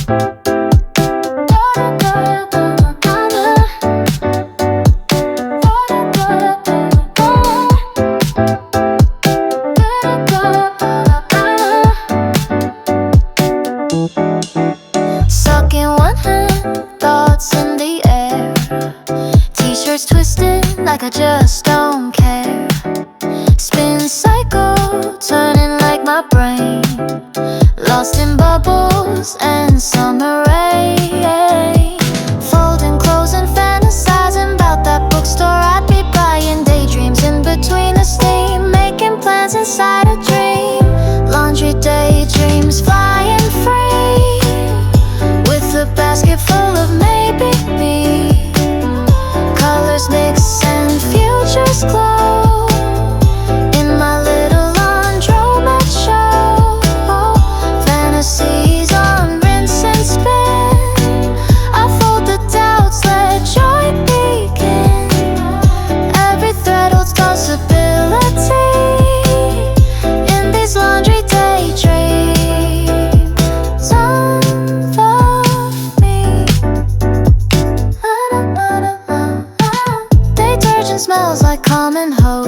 Stuck in one hand, thoughts in the air. T-shirts twisted like I just don't care. Spin cycle, turning like my brain. Lost in bubbles and summer rain. Folding clothes and fantasizing about that bookstore I'd be buying. Daydreams in between the steam, making plans inside a dream. Laundry daydreams, flying free, with a basket full of maybe me. Colors mix and futures glow in my little laundromat show. Fantasies on rinse and spin. I fold the doubts, let joy begin. Every thread holds possibility in these laundry daydreams of me. Detergent smells like common hope.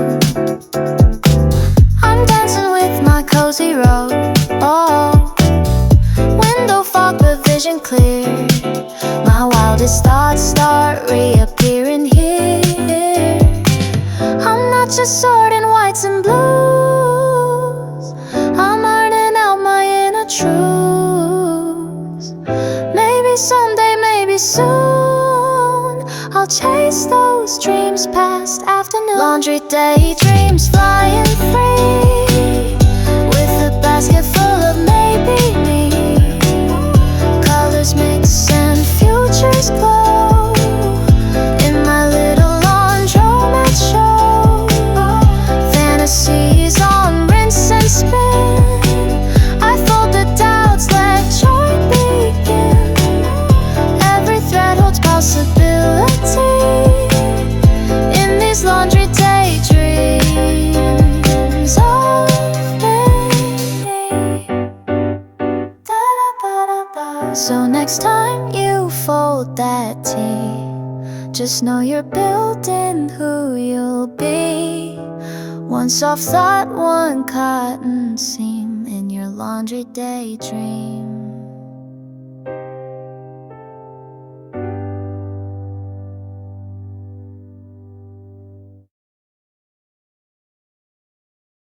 I'm dancing with my cozy robe. Oh, window fog, but vision clear. My wildest thoughts start reappearing here. I'm not just sorting whites and blues, I'm ironing out my inner truths. Maybe someday, maybe soon, I'll chase those dreams past afternoon. Laundry daydreams, flying free, with a basket full of maybe me. Colors mix and futures glow in my little laundromat show. Fantasies on rinse and spin. I fold the doubts, let joy begin. Every thread holds possibility in these laundry daydreams of me. So next time you fold that tea, just know you're building who you'll be. One soft thought, one cotton seam in your laundry daydream.